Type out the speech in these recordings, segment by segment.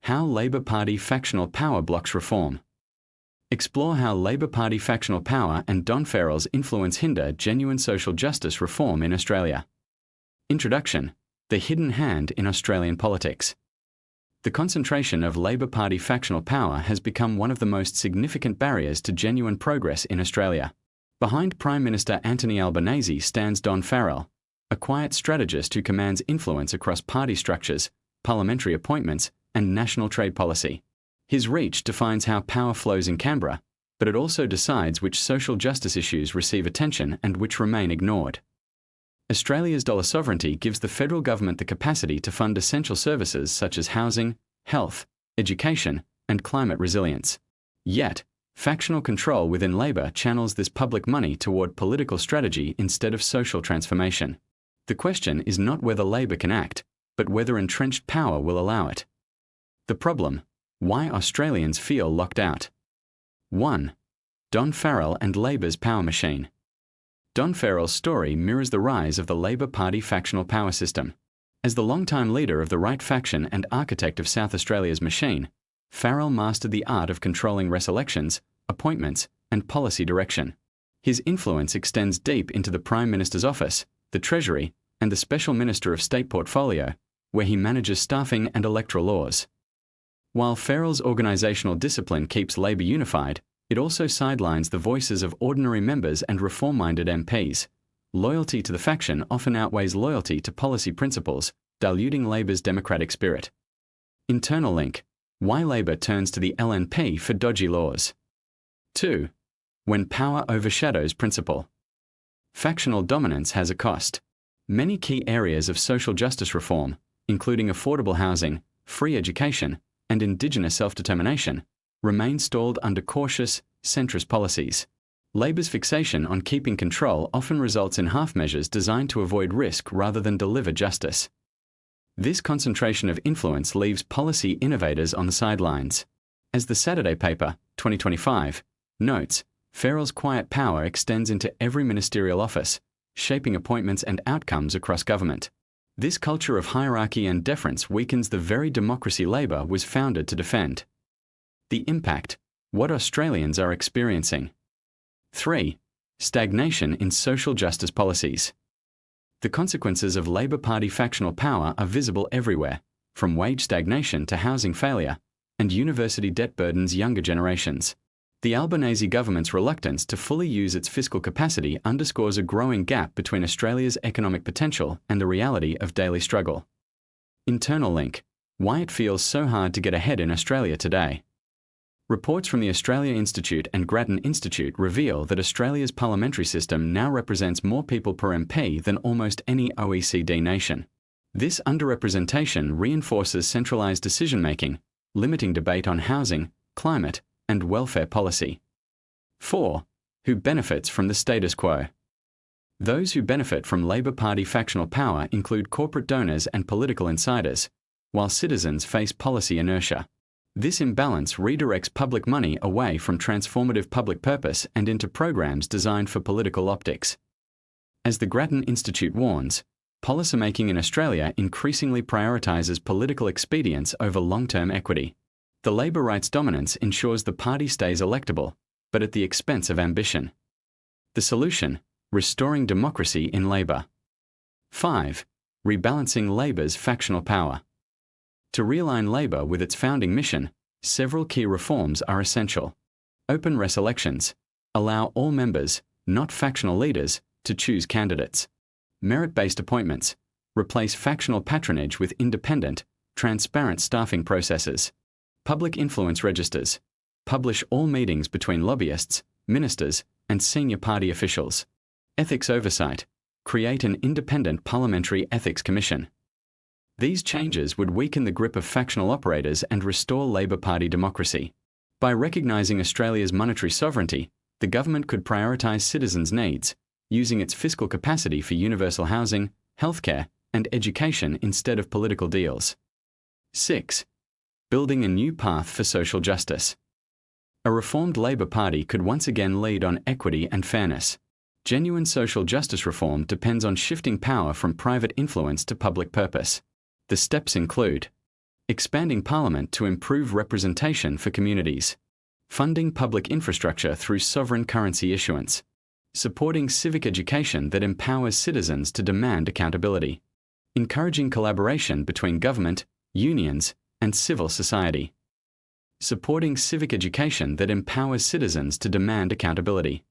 How Labour Party factional power blocks reform. Explore how Labour Party factional power and Don Farrell's influence hinder genuine social justice reform in Australia. Introduction: The hidden hand in Australian politics. The concentration of Labour Party factional power has become one of the most significant barriers to genuine progress in Australia. Behind Prime Minister Anthony Albanese stands Don Farrell, a quiet strategist who commands influence across party structures, parliamentary appointments, and national trade policy. His reach defines how power flows in Canberra, but it also decides which social justice issues receive attention and which remain ignored. Australia's dollar sovereignty gives the federal government the capacity to fund essential services such as housing, health, education, and climate resilience. Yet, factional control within Labor channels this public money toward political strategy instead of social transformation. The question is not whether Labor can act, but whether entrenched power will allow it. The problem: why Australians feel locked out. 1. Don Farrell and Labor's power machine. Don Farrell's story mirrors the rise of the Labor Party factional power system. As the longtime leader of the right faction and architect of South Australia's machine, Farrell mastered the art of controlling reselections, appointments, and policy direction. His influence extends deep into the Prime Minister's office, the Treasury, and the Special Minister of State portfolio, where he manages staffing and electoral laws. While Farrell's organisational discipline keeps Labor unified, it also sidelines the voices of ordinary members and reform-minded MPs. Loyalty to the faction often outweighs loyalty to policy principles, diluting Labor's democratic spirit. Internal link: why Labor turns to the LNP for dodgy laws. 2. When power overshadows principle. Factional dominance has a cost. Many key areas of social justice reform, including affordable housing, free education, and Indigenous self-determination, remain stalled under cautious, centrist policies. Labor's fixation on keeping control often results in half measures designed to avoid risk rather than deliver justice. This concentration of influence leaves policy innovators on the sidelines. As the Saturday paper, 2025, notes, Farrell's quiet power extends into every ministerial office, shaping appointments and outcomes across government. This culture of hierarchy and deference weakens the very democracy Labor was founded to defend. The impact: what Australians are experiencing. 3. Stagnation in social justice policies. The consequences of Labor Party factional power are visible everywhere, from wage stagnation to housing failure, and university debt burdens younger generations. The Albanese government's reluctance to fully use its fiscal capacity underscores a growing gap between Australia's economic potential and the reality of daily struggle. Internal link: why it feels so hard to get ahead in Australia today. Reports from the Australia Institute and Grattan Institute reveal that Australia's parliamentary system now represents more people per MP than almost any OECD nation. This underrepresentation reinforces centralised decision-making, limiting debate on housing, climate, and welfare policy. 4. Who benefits from the status quo? Those who benefit from Labor Party factional power include corporate donors and political insiders, while citizens face policy inertia. This imbalance redirects public money away from transformative public purpose and into programs designed for political optics. As the Grattan Institute warns, policymaking in Australia increasingly prioritises political expedience over long-term equity. The Labor right's dominance ensures the party stays electable, but at the expense of ambition. The solution: restoring democracy in Labor. 5. Rebalancing Labor's factional power. To realign Labor with its founding mission, several key reforms are essential. Open reselections. Allow all members, not factional leaders, to choose candidates. Merit-based appointments. Replace factional patronage with independent, transparent staffing processes. Public influence registers. Publish all meetings between lobbyists, ministers, and senior party officials. Ethics oversight. Create an independent parliamentary ethics commission. These changes would weaken the grip of factional operators and restore Labor Party democracy. By recognising Australia's monetary sovereignty, the government could prioritise citizens' needs, using its fiscal capacity for universal housing, healthcare, and education instead of political deals. 6. Building a new path for social justice. A reformed Labor Party could once again lead on equity and fairness. Genuine social justice reform depends on shifting power from private influence to public purpose. The steps include: expanding Parliament to improve representation for communities, funding public infrastructure through sovereign currency issuance, supporting civic education that empowers citizens to demand accountability, encouraging collaboration between government, unions, and civil society, supporting civic education that empowers citizens to demand accountability.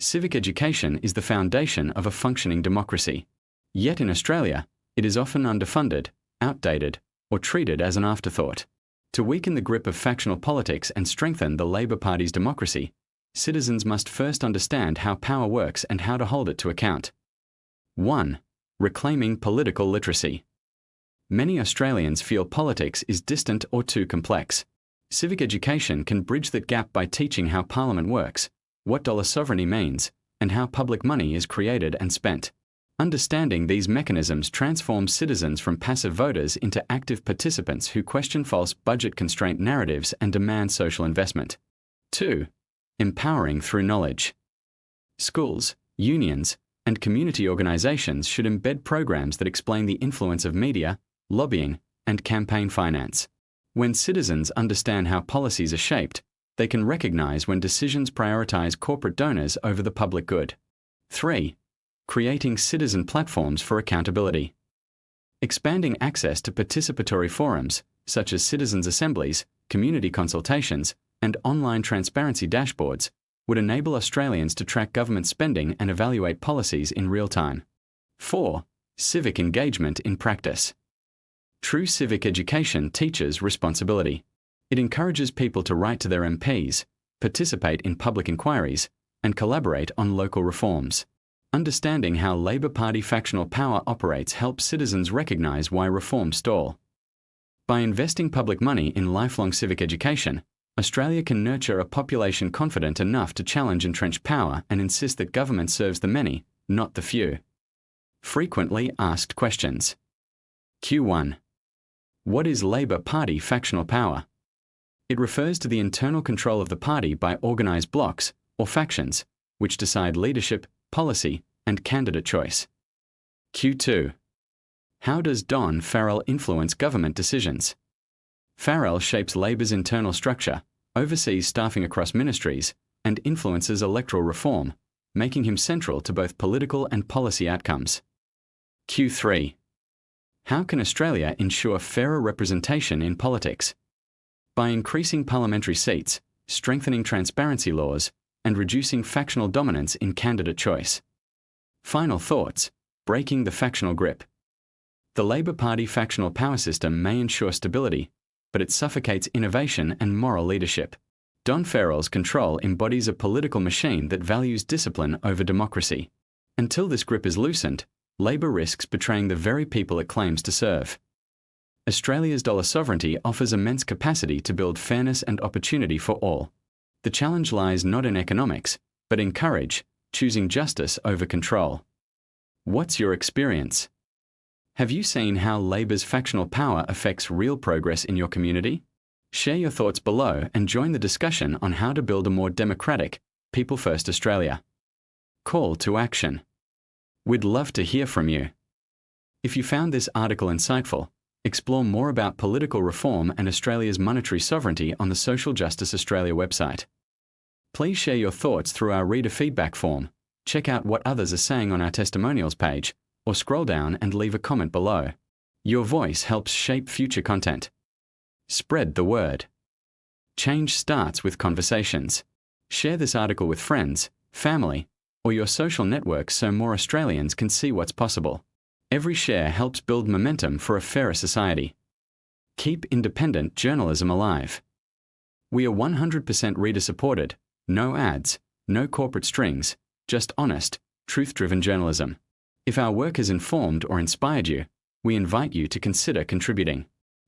Civic education is the foundation of a functioning democracy. Yet in Australia, it is often underfunded, outdated, or treated as an afterthought. To weaken the grip of factional politics and strengthen the Labor Party's democracy, citizens must first understand how power works and how to hold it to account. 1. Reclaiming political literacy. Many Australians feel politics is distant or too complex. Civic education can bridge that gap by teaching how Parliament works, what dollar sovereignty means, and how public money is created and spent. Understanding these mechanisms transforms citizens from passive voters into active participants who question false budget-constraint narratives and demand social investment. 2. Empowering through knowledge. Schools, unions, and community organisations should embed programs that explain the influence of media, lobbying, and campaign finance. When citizens understand how policies are shaped, they can recognise when decisions prioritise corporate donors over the public good. 3. Creating citizen platforms for accountability. Expanding access to participatory forums, such as citizens' assemblies, community consultations, and online transparency dashboards, would enable Australians to track government spending and evaluate policies in real time. 4. Civic engagement in practice. True civic education teaches responsibility. It encourages people to write to their MPs, participate in public inquiries, and collaborate on local reforms. Understanding how Labor Party factional power operates helps citizens recognise why reforms stall. By investing public money in lifelong civic education, Australia can nurture a population confident enough to challenge entrenched power and insist that government serves the many, not the few. Frequently asked questions. Q1. What is Labor Party factional power? It refers to the internal control of the party by organised blocs, or factions, which decide leadership, policy, and candidate choice. Q2. How does Don Farrell influence government decisions? Farrell shapes Labor's internal structure, oversees staffing across ministries, and influences electoral reform, making him central to both political and policy outcomes. Q3. How can Australia ensure fairer representation in politics? By increasing parliamentary seats, strengthening transparency laws, and reducing factional dominance in candidate choice. Final thoughts: breaking the factional grip. The Labor Party factional power system may ensure stability, but it suffocates innovation and moral leadership. Don Farrell's control embodies a political machine that values discipline over democracy. Until this grip is loosened, Labor risks betraying the very people it claims to serve. Australia's dollar sovereignty offers immense capacity to build fairness and opportunity for all. The challenge lies not in economics, but in courage, choosing justice over control. What's your experience? Have you seen how Labor's factional power affects real progress in your community? Share your thoughts below and join the discussion on how to build a more democratic, people-first Australia. Call to action. We'd love to hear from you. If you found this article insightful, explore more about political reform and Australia's monetary sovereignty on the Social Justice Australia website. Please share your thoughts through our reader feedback form, check out what others are saying on our testimonials page, or scroll down and leave a comment below. Your voice helps shape future content. Spread the word. Change starts with conversations. Share this article with friends, family, or your social networks so more Australians can see what's possible. Every share helps build momentum for a fairer society. Keep independent journalism alive. We are 100% reader-supported, no ads, no corporate strings, just honest, truth-driven journalism. If our work has informed or inspired you, we invite you to consider contributing.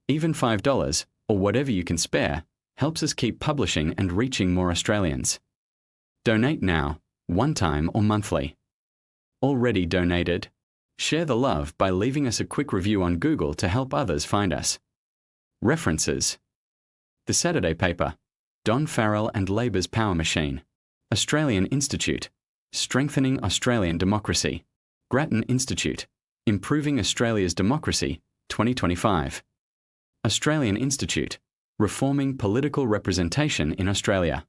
Even $5, or whatever you can spare, helps us keep publishing and reaching more Australians. Donate now, one time or monthly. Already donated? Share the love by leaving us a quick review on Google to help others find us. References: The Saturday Paper, Don Farrell and Labor's Power Machine, Australian Institute, Strengthening Australian Democracy, Grattan Institute, Improving Australia's Democracy, 2025. Australian Institute, Reforming Political Representation in Australia.